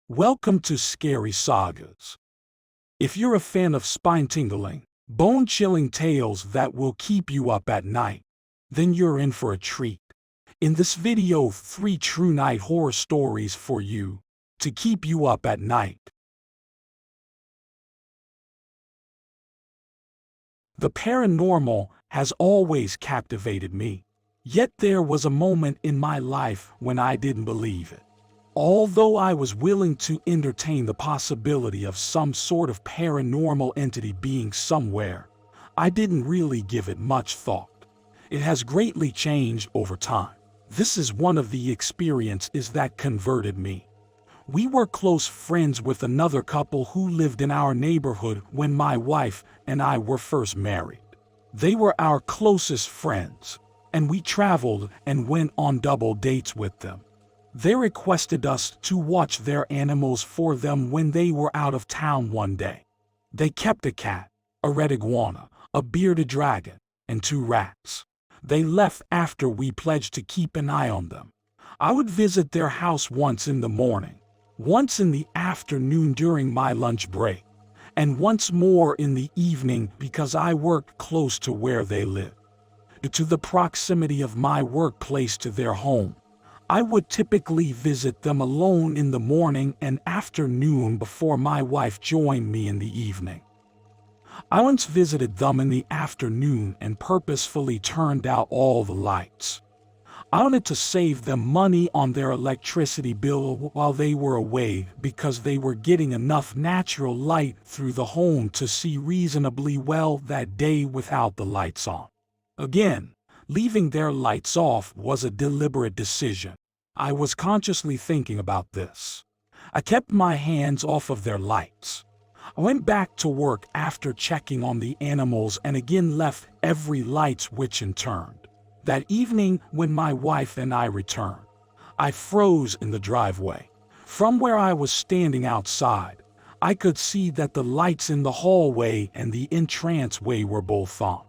Welcome to Scary Sagas. If you're a fan of spine-tingling, bone-chilling tales that will keep you up at night, then you're in for a treat. In this video, 3 true night horror stories for you to keep you up at night. The paranormal has always captivated me. Yet there was a moment in my life when I didn't believe it. Although I was willing to entertain the possibility of some sort of paranormal entity being somewhere, I didn't really give it much thought. It has greatly changed over time. This is one of the experiences that converted me. We were close friends with another couple who lived in our neighborhood when my wife and I were first married. They were our closest friends, and we traveled and went on double dates with them. They requested us to watch their animals for them when they were out of town one day. They kept a cat, a red iguana, a bearded dragon, and 2 rats. They left after we pledged to keep an eye on them. I would visit their house once in the morning, once in the afternoon during my lunch break, and once more in the evening because I worked close to where they lived. Due to the proximity of my workplace to their home, I would typically visit them alone in the morning and afternoon before my wife joined me in the evening. I once visited them in the afternoon and purposefully turned out all the lights. I wanted to save them money on their electricity bill while they were away because they were getting enough natural light through the home to see reasonably well that day without the lights on. Again, leaving their lights off was a deliberate decision. I was consciously thinking about this. I kept my hands off of their lights. I went back to work after checking on the animals and again left every light switch and turned. That evening, when my wife and I returned, I froze in the driveway. From where I was standing outside, I could see that the lights in the hallway and the entranceway were both on.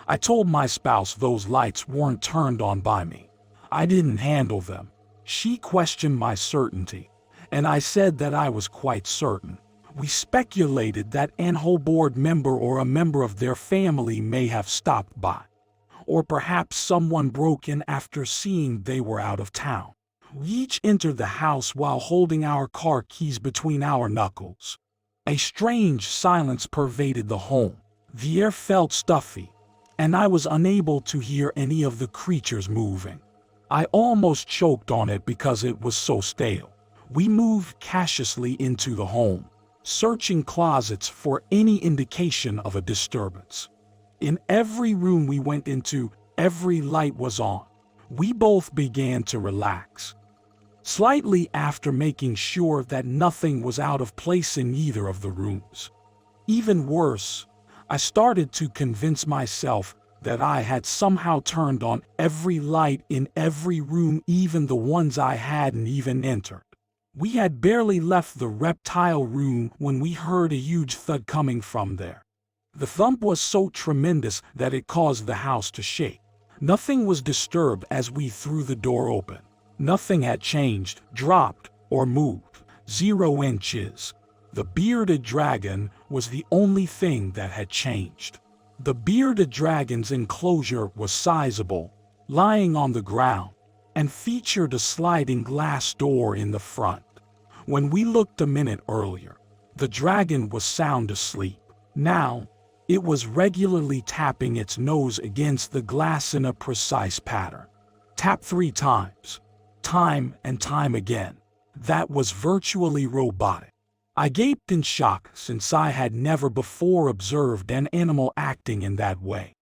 I told my spouse those lights weren't turned on by me. I didn't handle them. She questioned my certainty, and I said that I was quite certain. We speculated that an whole board member or a member of their family may have stopped by, or perhaps someone broke in after seeing they were out of town. We each entered the house while holding our car keys between our knuckles. A strange silence pervaded the home. The air felt stuffy, and I was unable to hear any of the creatures moving. I almost choked on it because it was so stale. We moved cautiously into the home, searching closets for any indication of a disturbance. In every room we went into, every light was on. We both began to relax, slightly after making sure that nothing was out of place in either of the rooms. Even worse, I started to convince myself that I had somehow turned on every light in every room, even the ones I hadn't even entered. We had barely left the reptile room when we heard a huge thud coming from there. The thump was so tremendous that it caused the house to shake. Nothing was disturbed as we threw the door open. Nothing had changed, dropped, or moved. 0 inches. The bearded dragon was the only thing that had changed. The bearded dragon's enclosure was sizable, lying on the ground, and featured a sliding glass door in the front. When we looked a minute earlier, the dragon was sound asleep. Now, it was regularly tapping its nose against the glass in a precise pattern. Tap 3 times. Time and time again. That was virtually robotic. I gaped in shock since I had never before observed an animal acting in that way.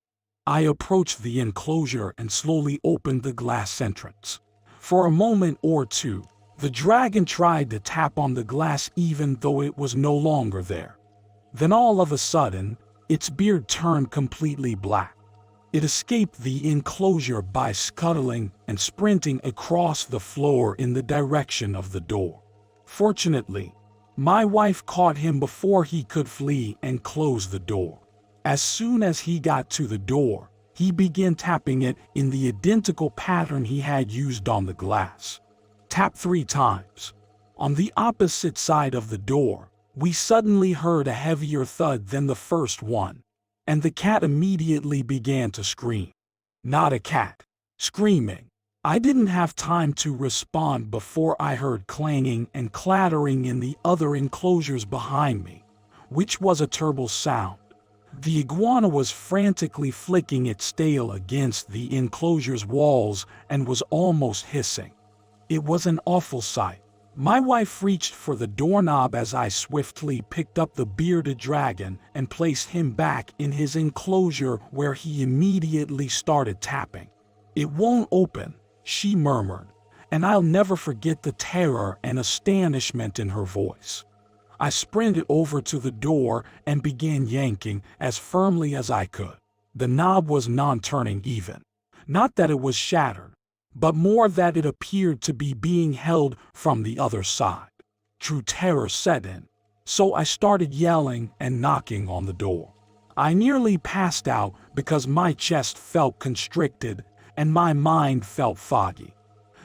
I approached the enclosure and slowly opened the glass entrance. For a moment or two, the dragon tried to tap on the glass even though it was no longer there. Then all of a sudden, its beard turned completely black. It escaped the enclosure by scuttling and sprinting across the floor in the direction of the door. Fortunately, my wife caught him before he could flee and closed the door. As soon as he got to the door, he began tapping it in the identical pattern he had used on the glass. Tap 3 times. On the opposite side of the door, we suddenly heard a heavier thud than the first one, and the cat immediately began to scream. Not a cat. Screaming. I didn't have time to respond before I heard clanging and clattering in the other enclosures behind me, which was a terrible sound. The iguana was frantically flicking its tail against the enclosure's walls and was almost hissing. It was an awful sight. My wife reached for the doorknob as I swiftly picked up the bearded dragon and placed him back in his enclosure, where he immediately started tapping. "It won't open," she murmured, and I'll never forget the terror and astonishment in her voice. I sprinted over to the door and began yanking as firmly as I could. The knob was non-turning even. Not that it was shattered, but more that it appeared to be being held from the other side. True terror set in, so I started yelling and knocking on the door. I nearly passed out because my chest felt constricted and my mind felt foggy.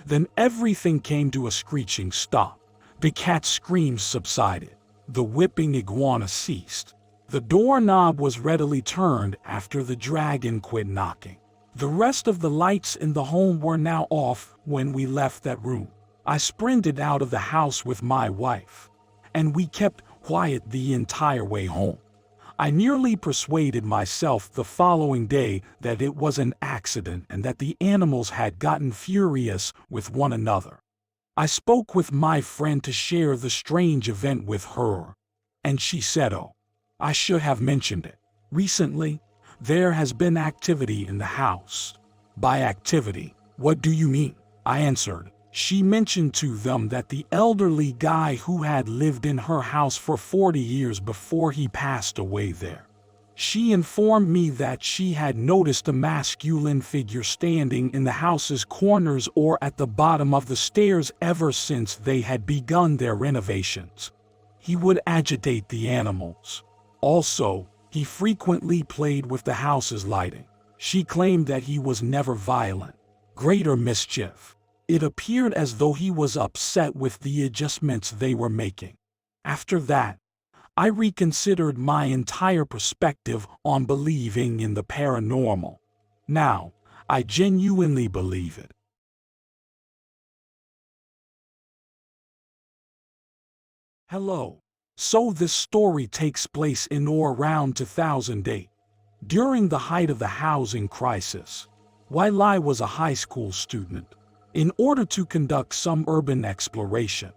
Then everything came to a screeching stop. The cat's screams subsided. The whipping iguana ceased. The doorknob was readily turned after the dragon quit knocking. The rest of the lights in the home were now off when we left that room. I sprinted out of the house with my wife, and we kept quiet the entire way home. I nearly persuaded myself the following day that it was an accident and that the animals had gotten furious with one another. I spoke with my friend to share the strange event with her, and she said, "Oh, I should have mentioned it. Recently, there has been activity in the house." "By activity, what do you mean?" I answered. She mentioned to them that the elderly guy who had lived in her house for 40 years before he passed away there. She informed me that she had noticed a masculine figure standing in the house's corners or at the bottom of the stairs ever since they had begun their renovations. He would agitate the animals. Also, he frequently played with the house's lighting. She claimed that he was never violent. Greater mischief. It appeared as though he was upset with the adjustments they were making. After that, I reconsidered my entire perspective on believing in the paranormal. Now, I genuinely believe it. Hello. So this story takes place in or around 2008, during the height of the housing crisis, while I was a high school student. In order to conduct some urban exploration,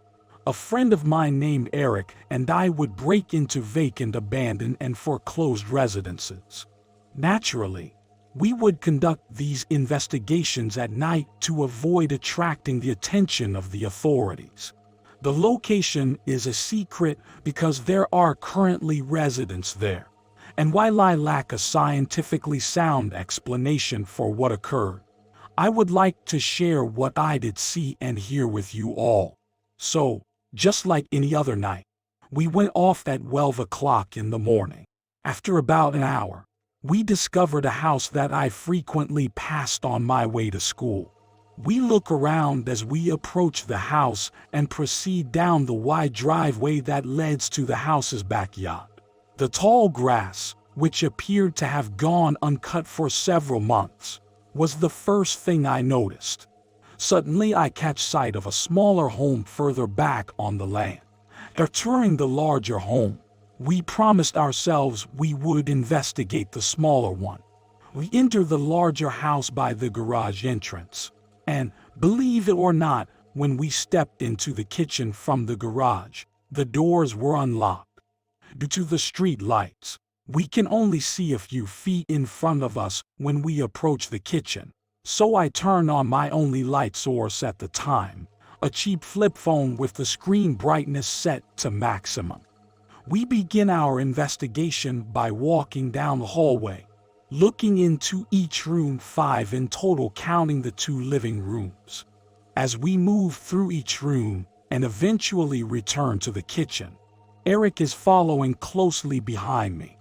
a friend of mine named Eric and I would break into vacant, abandoned, and foreclosed residences. Naturally, we would conduct these investigations at night to avoid attracting the attention of the authorities. The location is a secret because there are currently residents there, and while I lack a scientifically sound explanation for what occurred, I would like to share what I did see and hear with you all. So, just like any other night, we went off at 12 o'clock in the morning. After about an hour, we discovered a house that I frequently passed on my way to school. We look around as we approach the house and proceed down the wide driveway that leads to the house's backyard. The tall grass, which appeared to have gone uncut for several months, was the first thing I noticed. Suddenly I catch sight of a smaller home further back on the land. Entering the larger home, we promised ourselves we would investigate the smaller one. We enter the larger house by the garage entrance, and, believe it or not, when we stepped into the kitchen from the garage, the doors were unlocked. Due to the street lights, we can only see a few feet in front of us when we approach the kitchen, so I turn on my only light source at the time, a cheap flip phone with the screen brightness set to maximum. We begin our investigation by walking down the hallway, looking into each room, 5 in total counting the 2 living rooms. As we move through each room and eventually return to the kitchen, Eric is following closely behind me.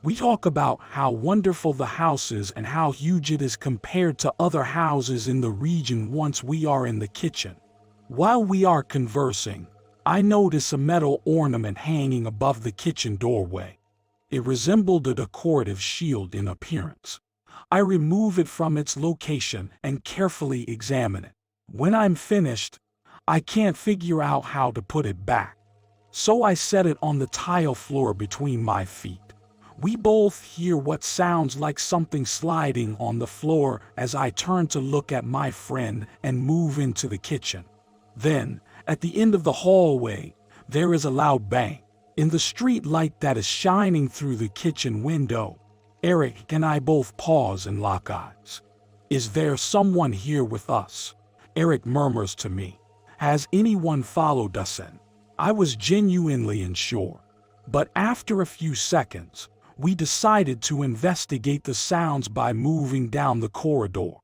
We talk about how wonderful the house is and how huge it is compared to other houses in the region once we are in the kitchen. While we are conversing, I notice a metal ornament hanging above the kitchen doorway. It resembled a decorative shield in appearance. I remove it from its location and carefully examine it. When I'm finished, I can't figure out how to put it back. So I set it on the tile floor between my feet. We both hear what sounds like something sliding on the floor as I turn to look at my friend and move into the kitchen. Then, at the end of the hallway, there is a loud bang. In the street light that is shining through the kitchen window, Eric and I both pause and lock eyes. "Is there someone here with us?" Eric murmurs to me. "Has anyone followed us in?" I was genuinely unsure. But after a few seconds, we decided to investigate the sounds by moving down the corridor.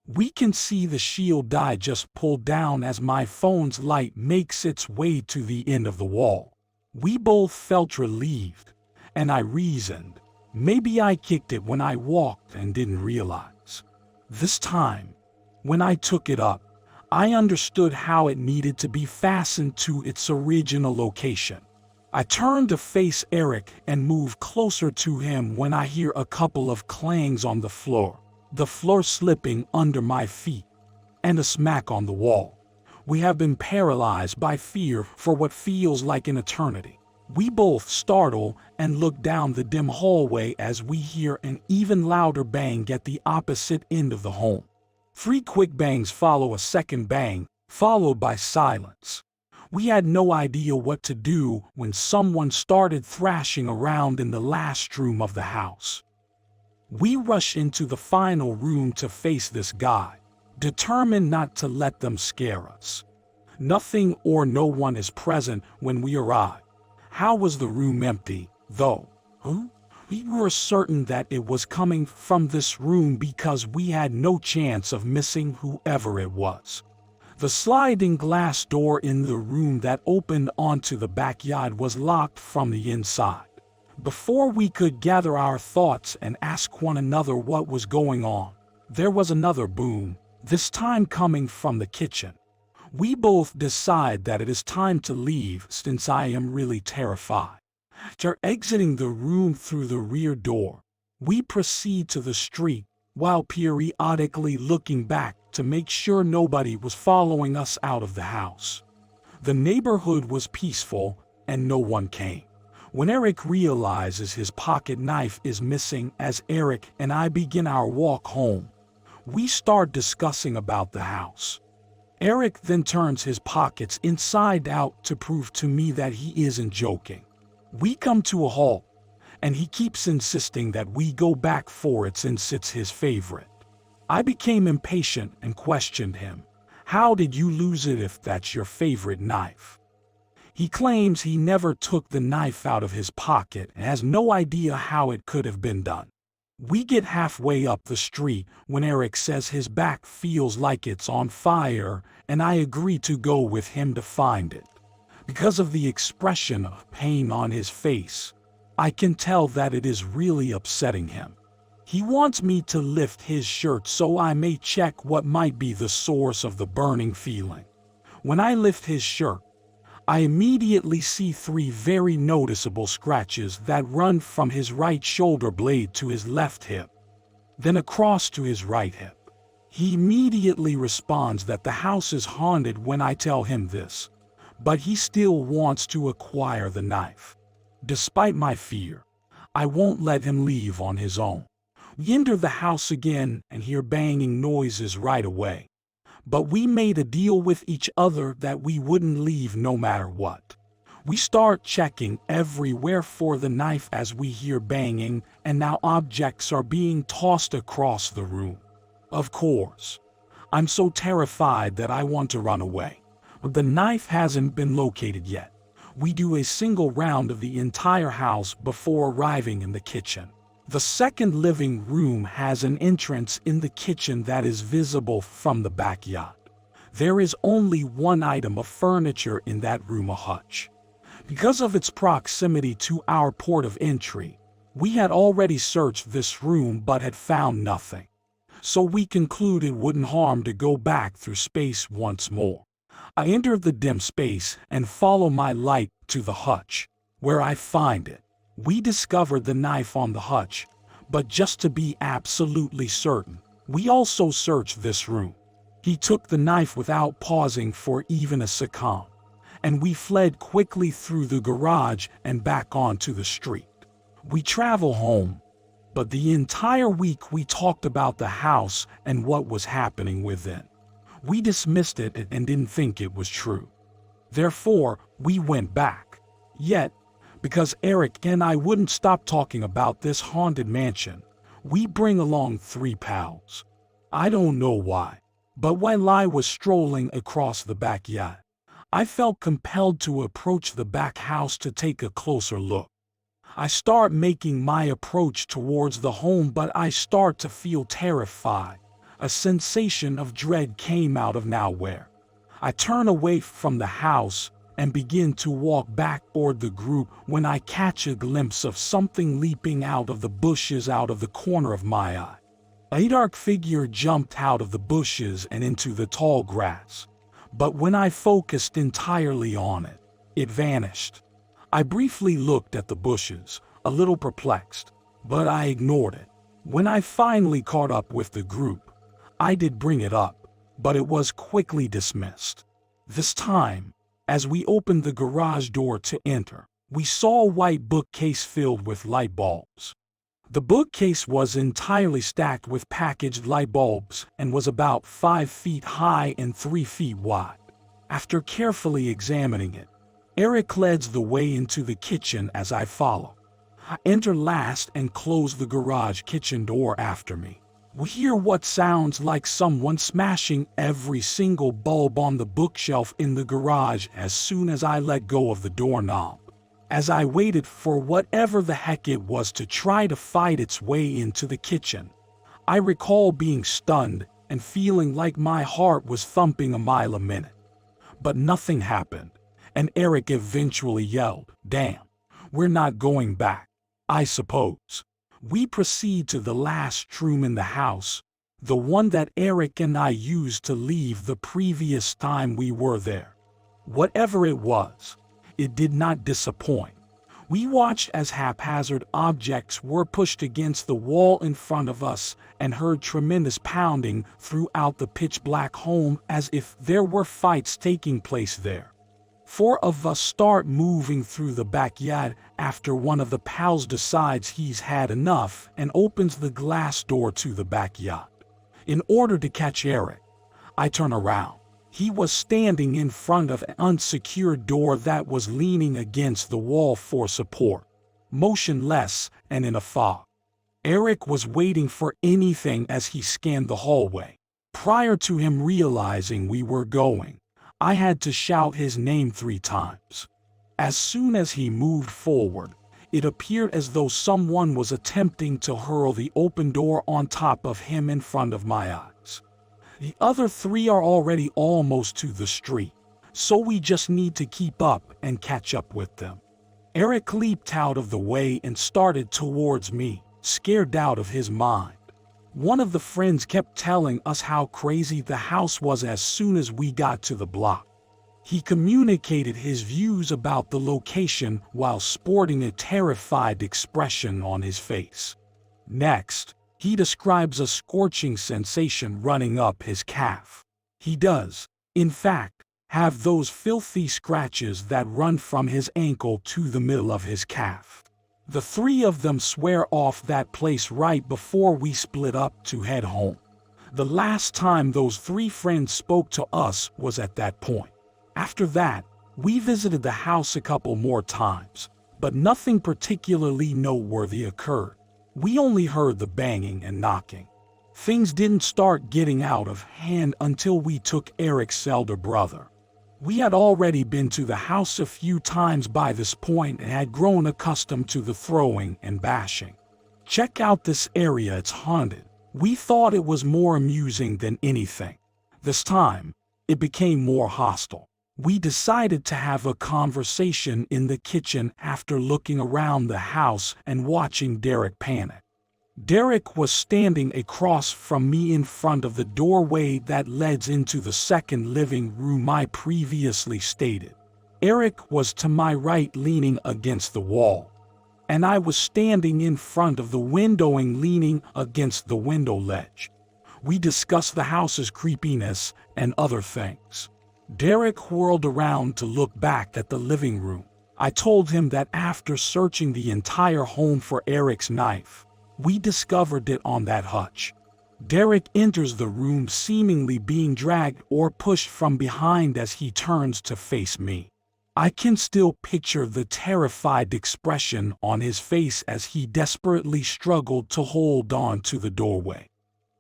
We can see the shield I just pulled down as my phone's light makes its way to the end of the wall. We both felt relieved, and I reasoned, maybe I kicked it when I walked and didn't realize. This time, when I took it up, I understood how it needed to be fastened to its original location. I turned to face Eric and move closer to him when I hear a couple of clangs on the floor slipping under my feet, and a smack on the wall. We have been paralyzed by fear for what feels like an eternity. We both startle and look down the dim hallway as we hear an even louder bang at the opposite end of the home. 3 quick bangs follow a second bang, followed by silence. We had no idea what to do when someone started thrashing around in the last room of the house. We rush into the final room to face this guy, determined not to let them scare us. Nothing or no one is present when we arrive. How was the room empty, though? We were certain that it was coming from this room because we had no chance of missing whoever it was. The sliding glass door in the room that opened onto the backyard was locked from the inside. Before we could gather our thoughts and ask one another what was going on, there was another boom, this time coming from the kitchen. We both decide that it is time to leave since I am really terrified. After exiting the room through the rear door, we proceed to the street while periodically looking back to make sure nobody was following us out of the house. The neighborhood was peaceful and no one came. When Eric realizes his pocket knife is missing as Eric and I begin our walk home, we start discussing about the house. Eric then turns his pockets inside out to prove to me that he isn't joking. We come to a halt, and he keeps insisting that we go back for it since it's his favorite. I became impatient and questioned him. "How did you lose it if that's your favorite knife?" He claims he never took the knife out of his pocket and has no idea how it could have been done. We get halfway up the street when Eric says his back feels like it's on fire, and I agree to go with him to find it. Because of the expression of pain on his face, I can tell that it is really upsetting him. He wants me to lift his shirt so I may check what might be the source of the burning feeling. When I lift his shirt, I immediately see 3 very noticeable scratches that run from his right shoulder blade to his left hip, then across to his right hip. He immediately responds that the house is haunted when I tell him this, but he still wants to acquire the knife. Despite my fear, I won't let him leave on his own. We enter the house again and hear banging noises right away. But we made a deal with each other that we wouldn't leave no matter what. We start checking everywhere for the knife as we hear banging, and now objects are being tossed across the room. Of course, I'm so terrified that I want to run away. But the knife hasn't been located yet. We do a single round of the entire house before arriving in the kitchen. The second living room has an entrance in the kitchen that is visible from the backyard. There is only one item of furniture in that room, a hutch. Because of its proximity to our port of entry, we had already searched this room but had found nothing. So we concluded it wouldn't harm to go back through space once more. I enter the dim space and follow my light to the hutch, where I find it. We discovered the knife on the hutch, but just to be absolutely certain, we also searched this room. He took the knife without pausing for even a second, and we fled quickly through the garage and back onto the street. We travel home, but the entire week we talked about the house and what was happening within. We dismissed it and didn't think it was true. Therefore, we went back. Yet, because Eric and I wouldn't stop talking about this haunted mansion, we bring along 3 pals. I don't know why, but while I was strolling across the backyard, I felt compelled to approach the back house to take a closer look. I start making my approach towards the home, but I start to feel terrified. A sensation of dread came out of nowhere. I turn away from the house and begin to walk back toward the group when I catch a glimpse of something leaping out of the bushes out of the corner of my eye. A dark figure jumped out of the bushes and into the tall grass, but when I focused entirely on it, it vanished. I briefly looked at the bushes, a little perplexed, but I ignored it. When I finally caught up with the group, I did bring it up, but it was quickly dismissed. This time, as we opened the garage door to enter, we saw a white bookcase filled with light bulbs. The bookcase was entirely stacked with packaged light bulbs and was about 5 feet high and 3 feet wide. After carefully examining it, Eric leads the way into the kitchen as I follow. I enter last and close the garage kitchen door after me. We hear what sounds like someone smashing every single bulb on the bookshelf in the garage as soon as I let go of the doorknob. As I waited for whatever the heck it was to try to fight its way into the kitchen, I recall being stunned and feeling like my heart was thumping a mile a minute. But nothing happened, and Eric eventually yelled, "Damn, we're not going back, I suppose." We proceed to the last room in the house, the one that Eric and I used to leave the previous time we were there. Whatever it was, it did not disappoint. We watched as haphazard objects were pushed against the wall in front of us and heard tremendous pounding throughout the pitch-black home as if there were fights taking place there. 4 of us start moving through the backyard after one of the pals decides he's had enough and opens the glass door to the backyard. In order to catch Eric, I turn around. He was standing in front of an unsecured door that was leaning against the wall for support, motionless and in a fog. Eric was waiting for anything as he scanned the hallway. Prior to him realizing we were going, I had to shout his name 3 times. As soon as he moved forward, it appeared as though someone was attempting to hurl the open door on top of him in front of my eyes. The other 3 are already almost to the street, so we just need to keep up and catch up with them. Eric leaped out of the way and started towards me, scared out of his mind. One of the friends kept telling us how crazy the house was as soon as we got to the block. He communicated his views about the location while sporting a terrified expression on his face. Next, he describes a scorching sensation running up his calf. He does, in fact, have those filthy scratches that run from his ankle to the middle of his calf. The 3 of them swear off that place right before we split up to head home. The last time those 3 friends spoke to us was at that point. After that, we visited the house a couple more times, but nothing particularly noteworthy occurred. We only heard the banging and knocking. Things didn't start getting out of hand until we took Eric's elder brother. We had already been to the house a few times by this point and had grown accustomed to the throwing and bashing. Check out this area, it's haunted. We thought it was more amusing than anything. This time, it became more hostile. We decided to have a conversation in the kitchen after looking around the house and watching Derek panic. Derek was standing across from me in front of the doorway that leads into the second living room I previously stated. Eric was to my right leaning against the wall, and I was standing in front of the window and leaning against the window ledge. We discussed the house's creepiness and other things. Derek whirled around to look back at the living room. I told him that after searching the entire home for Eric's knife, we discovered it on that hutch. Derek enters the room seemingly being dragged or pushed from behind as he turns to face me. I can still picture the terrified expression on his face as he desperately struggled to hold on to the doorway.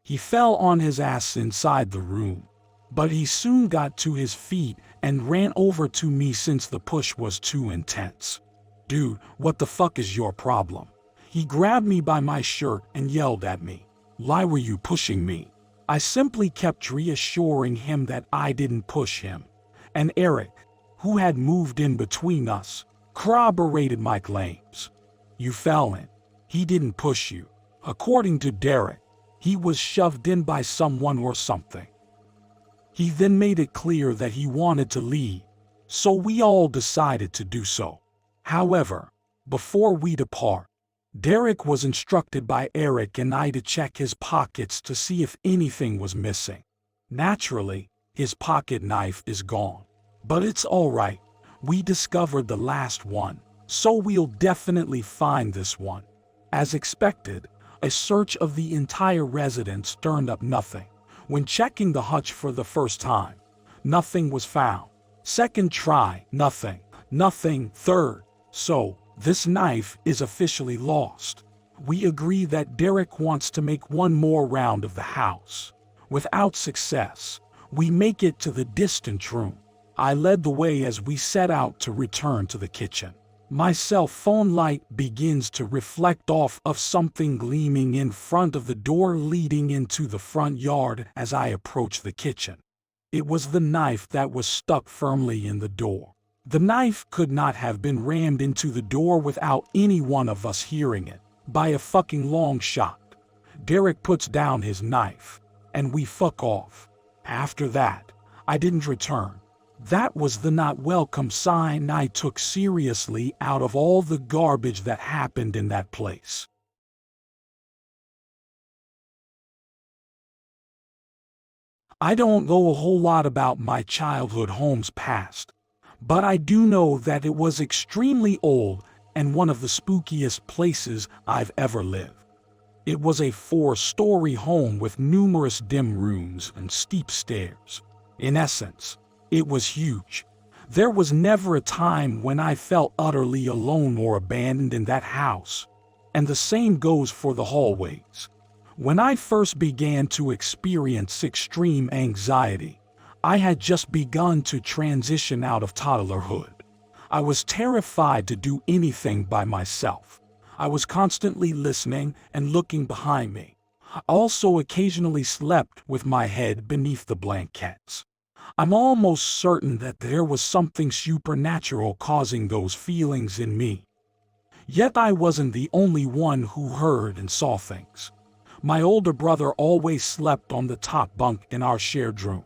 He fell on his ass inside the room, but he soon got to his feet and ran over to me since the push was too intense. "Dude, what the fuck is your problem?" He grabbed me by my shirt and yelled at me. "Why were you pushing me?" I simply kept reassuring him that I didn't push him. And Eric, who had moved in between us, corroborated my claims. "You fell in. He didn't push you. According to Derek, he was shoved in by someone or something." He then made it clear that he wanted to leave, so we all decided to do so. However, before we depart, Derek was instructed by Eric and I to check his pockets to see if anything was missing. Naturally, his pocket knife is gone. But it's all right. We discovered the last one, so we'll definitely find this one. As expected, a search of the entire residence turned up nothing. When checking the hutch for the first time, nothing was found. Second try, nothing. Nothing, third. So, this knife is officially lost. We agree that Derek wants to make one more round of the house. Without success, we make it to the distant room. I led the way as we set out to return to the kitchen. My cell phone light begins to reflect off of something gleaming in front of the door leading into the front yard as I approach the kitchen. It was the knife that was stuck firmly in the door. The knife could not have been rammed into the door without any one of us hearing it, by a fucking long shot. Derek puts down his knife, and we fuck off. After that, I didn't return. That was the not welcome sign I took seriously out of all the garbage that happened in that place. I don't know a whole lot about my childhood home's past, but I do know that it was extremely old and one of the spookiest places I've ever lived. It was a 4-story home with numerous dim rooms and steep stairs. In essence, it was huge. There was never a time when I felt utterly alone or abandoned in that house. And the same goes for the hallways. When I first began to experience extreme anxiety, I had just begun to transition out of toddlerhood. I was terrified to do anything by myself. I was constantly listening and looking behind me. I also occasionally slept with my head beneath the blankets. I'm almost certain that there was something supernatural causing those feelings in me. Yet I wasn't the only one who heard and saw things. My older brother always slept on the top bunk in our shared room.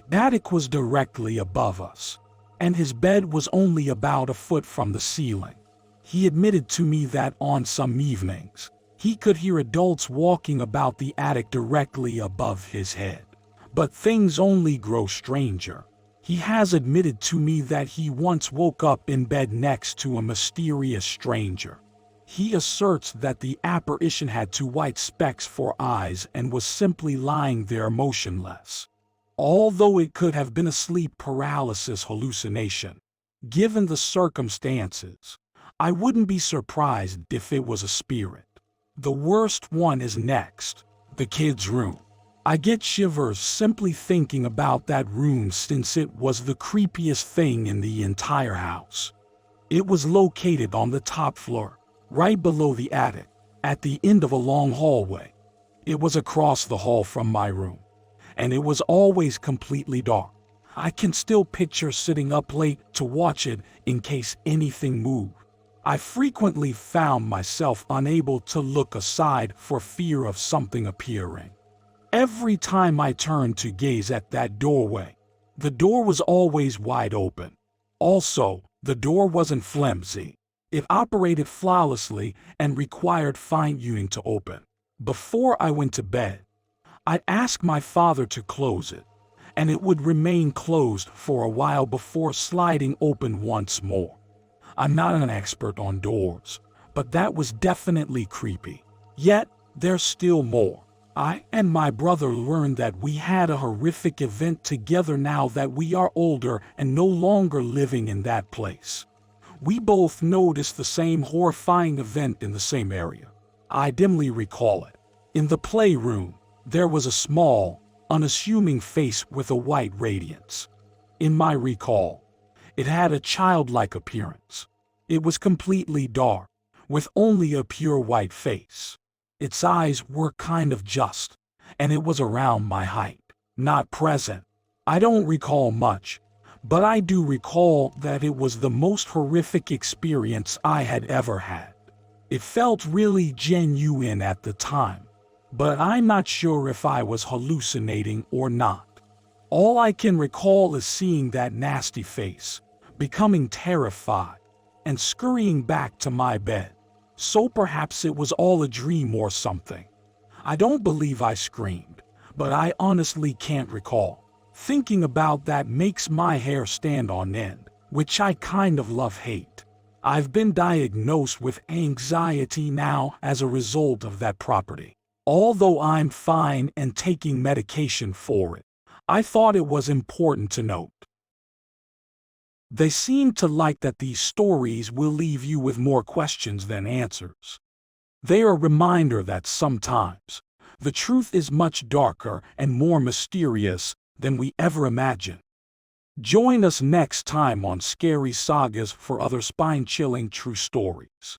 The attic was directly above us, and his bed was only about a foot from the ceiling. He admitted to me that on some evenings, he could hear adults walking about the attic directly above his head. But things only grow stranger. He has admitted to me that he once woke up in bed next to a mysterious stranger. He asserts that the apparition had 2 white specks for eyes and was simply lying there motionless. Although it could have been a sleep paralysis hallucination. Given the circumstances, I wouldn't be surprised if it was a spirit. The worst one is next, the kids' room. I get shivers simply thinking about that room since it was the creepiest thing in the entire house. It was located on the top floor, right below the attic, at the end of a long hallway. It was across the hall from my room, and it was always completely dark. I can still picture sitting up late to watch it in case anything moved. I frequently found myself unable to look aside for fear of something appearing. Every time I turned to gaze at that doorway, the door was always wide open. Also, the door wasn't flimsy. It operated flawlessly and required fine-tuning to open. Before I went to bed, I'd ask my father to close it, and it would remain closed for a while before sliding open once more. I'm not an expert on doors, but that was definitely creepy. Yet, there's still more. I and my brother learned that we had a horrific event together now that we are older and no longer living in that place. We both noticed the same horrifying event in the same area. I dimly recall it. In the playroom, there was a small, unassuming face with a white radiance. In my recall, it had a childlike appearance. It was completely dark, with only a pure white face. Its eyes were kind of just, and it was around my height, not present. I don't recall much, but I do recall that it was the most horrific experience I had ever had. It felt really genuine at the time, but I'm not sure if I was hallucinating or not. All I can recall is seeing that nasty face, becoming terrified, and scurrying back to my bed. So perhaps it was all a dream or something. I don't believe I screamed, but I honestly can't recall. Thinking about that makes my hair stand on end, which I kind of love-hate. I've been diagnosed with anxiety now as a result of that property. Although I'm fine and taking medication for it, I thought it was important to note. They seem to like that these stories will leave you with more questions than answers. They are a reminder that sometimes the truth is much darker and more mysterious than we ever imagined. Join us next time on Scary Sagas for other spine-chilling true stories.